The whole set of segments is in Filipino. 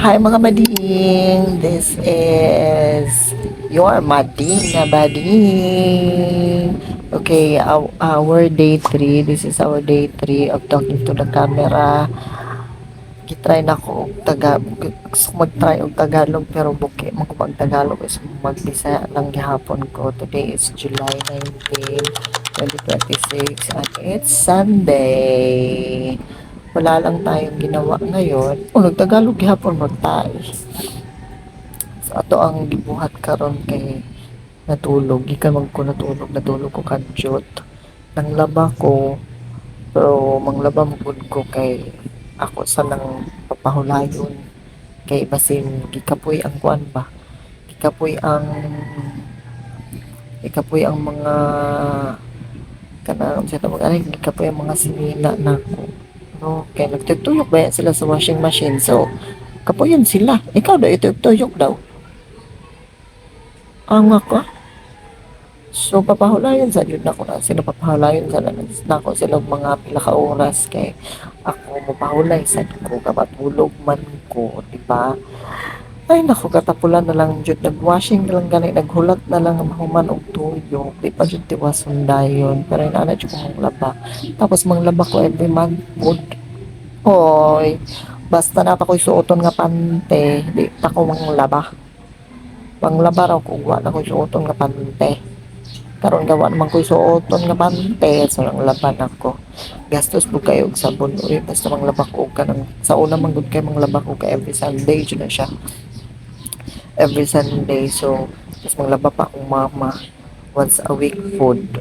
Hi mga bading! This is your mading na bading. Okay, our day 3. This is our day 3 of talking to the camera. Gitry na ko og gusto ko mag-try og Tagalog pero buki man ko mag Tagalog is mag-Bisaya lang gihapon ko. Today is July 19, 2026 and it's Sunday. Wala lang tayong ginawa ngayon. O nagtagalog gihapon magtae. So ato ang gibuhat karon kay natulog. Gikan man ko natulog ko kadyot. Nang laba ko pero manglaba mo pud ko kay ako sa nang papahulayon kay basin gikapoy ang kuan ba. Gikapoy ang mga kanang sa tawag ani gikapoy ang mga sinina nako. No, kay nagtutuyok ba yan sila sa washing machine. So, kapuyan sila. Ikaw daw, ito tuyok daw. Ang ako. So, papahulayan sa yun ako na. Sila papahulayan sa na ako sila mga pila ka oras kay ako mapahulay sa ko kapatulog man ko, di ba? Ay nako katapulan na lang jud nagwashing na lang gani naghulat na lang mahuman og tuyok di pa jud tiwason dayon pero inaana jud ko manglaba tapos manglaba ko every month pod. Hoy, basta na pa ko'y suoton nga pante, di pa ko manglaba. Manglaba raw ko, wala ko'y suoton nga pante. Karon gawa naman ko'y suoton nga pante, so nang laban ako. Gastos po kayo og sabon, uy, basta manglaba ko ka ng, sa una man gud kay manglaba ko ka every Sunday, dyan na siya. Every Sunday, so, tapos manglaba pa akong mama, once a week food.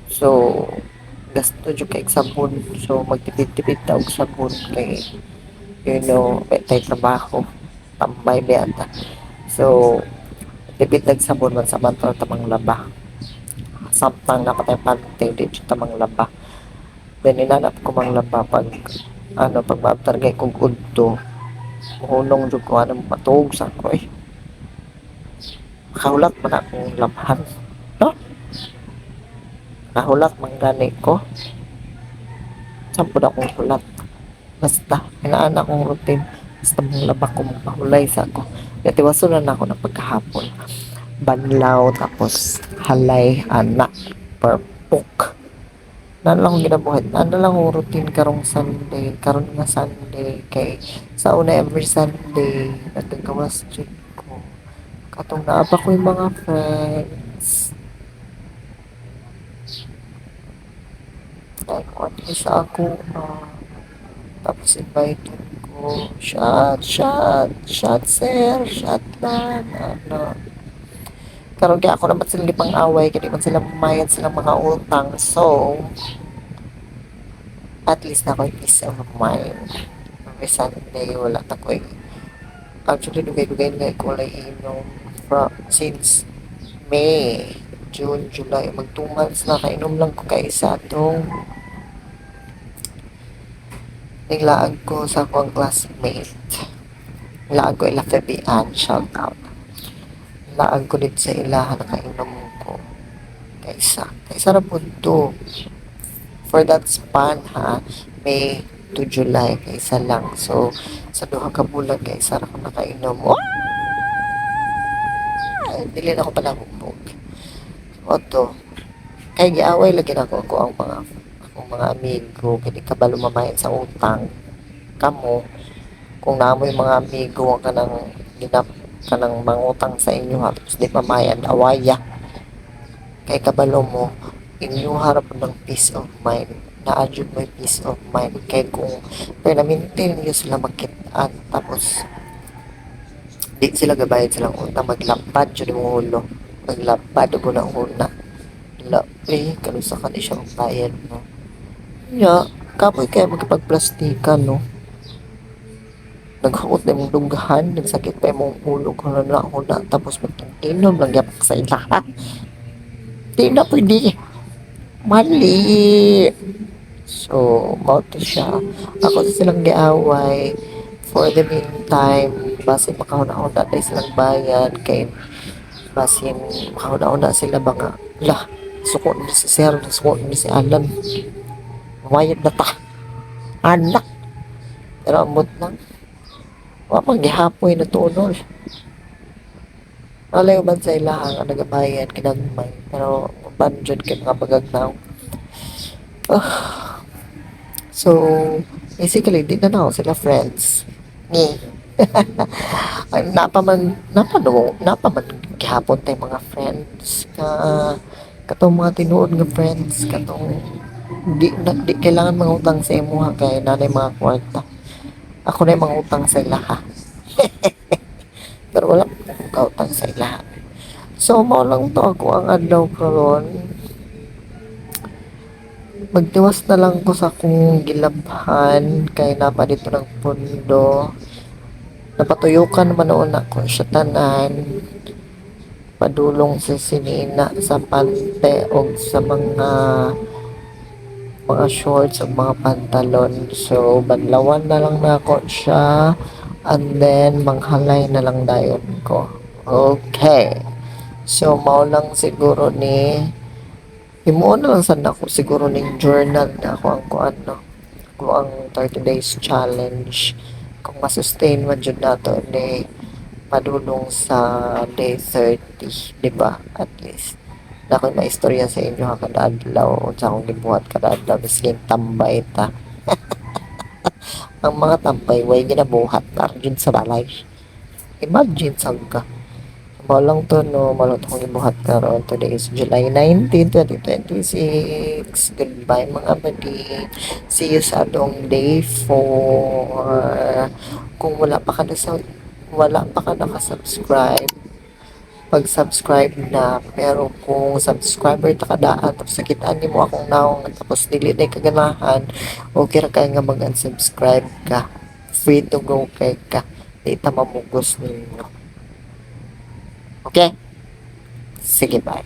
So, gasto jud kay sabon, so magtipid-tipid ta og sabon kay may tay trabaho, tambay biyata. So, tipid nagsabon man sa mantra tamang laba. Samtang napatay pante, di siya tamang laba. Then, inanap ko mang laba pag, pag maabtargay kong udto, mahunong jud ko, matug sa ko eh. Makahulat man akong labhan. No? Makahulat man gani ko. Sampod akong hulat. Basta, inaan akong routine. Basta mong laba ko magpahulay sa ako. Natiwaso na ako ng pagkahapon. Banlaw, tapos halay, anak, perpuk. Na lang akong ginabuhat. Na lang akong routine karong Sunday. Karon nga Sunday. Kay sa una every Sunday, nagagawas dyan ko. Katong naapa ko yung mga friends. Like, what is ako, tapos invited ko, shot, sir, shot man, karon kaya ako naman sila lipang away, kaya di man sila mamayad silang mga utang, so, at least na ko yung peace of mind. Every Sunday, wala na ko actually, dugay-dugay na kulay inom since May, June, July, mag 2 months na, kainom lang ko kaisa itong naglaag ko sa akong classmate. Naglaag ko ila Fabian, shout out. Naglaag ko dito sa ilahan, nakainom ko. Kaisa na po to. For that span ha, May to July, kaisa lang. So, sa duha ka bulan, kaisa na ko nakainom. Dili na ako pala hubog. Oto, kay giaway lagi na ako ang mga amigo, kaya di ka ba lumamayan sa utang kamo kung naamoy mga amigo ka ng mangutang sa inyo ha, tapos di pamayan awaya kay kabalo mo inyo harap ng peace of mind na-adjud mo peace of mind kay kung pernamintin nyo sila magkitaan tapos di sila gabayad silang utang maglapad yun yung ulo maglapad o una kanusa ka ni siya magbayad mo nya kapoy kaya magkipagplastikan no naghakot na mong dunggahan nagsakit pa mong ulo ko na tapos magtinom lang yapak sa ilaha di na pwede mali so mauto siya ako sa silang giaway for the meantime basin makahuna-huna tayo silang bayad kay basin makahuna-huna sila mga suko ni si Sir suko ni si Alan mayad na ta anak pero amot lang Wa man gihapoy na tunol. Alay man sa ilaha nga nagabayan kinagmay pero banjod kay mga bagagnaw. So, basically, di na ako sila friends. Ni. Ay, napaman gihapon tay mga friends ka katong mga tinuod nga friends katong di kailangan mga utang sa imo ha kay nanay mga kwarta. Ako na yung mga utang sa ilaha. Pero wala akong kautang sa ilaha. So, mao lang to ako ang adlaw karon. Magtiwas na lang ko sa akong gilabhan kay napa dito ng pundo. Napatuyukan man noon ako siya tanan. Padulong sa sinina sa pante o sa mga shorts o mga pantalon. So, badlawan na lang na ako siya and then manghalay na lang dayon ko. Okay. So, mao lang siguro ni himuon na lang sana ako siguro ning journal na ako ang kuan no. Ko ang 30 days challenge kung masustain man jud nato ni padulong sa day 30, di ba? At least na ako'y maistorya sa inyo ha kada adlaw o sa akong gibuhat kada adlaw biskin tambay ta. Ang mga tambay way ginabuhat na jud sa balay. Imagine sagka. Malang to no, malang to kong gibuhat karon. Today is July 19, 2026. Goodbye mga badi. See you sa atong day 4. Kung wala pa ka nakasubscribe, pag-subscribe na. Pero kung subscriber ta kadaan tapos nakitaan nimo akong naong tapos dili na kaganahan, okay ra kay nga mag-unsubscribe ka. Free to go kay ka. Di ta mamugos ninyo. Okay? Sige, bye.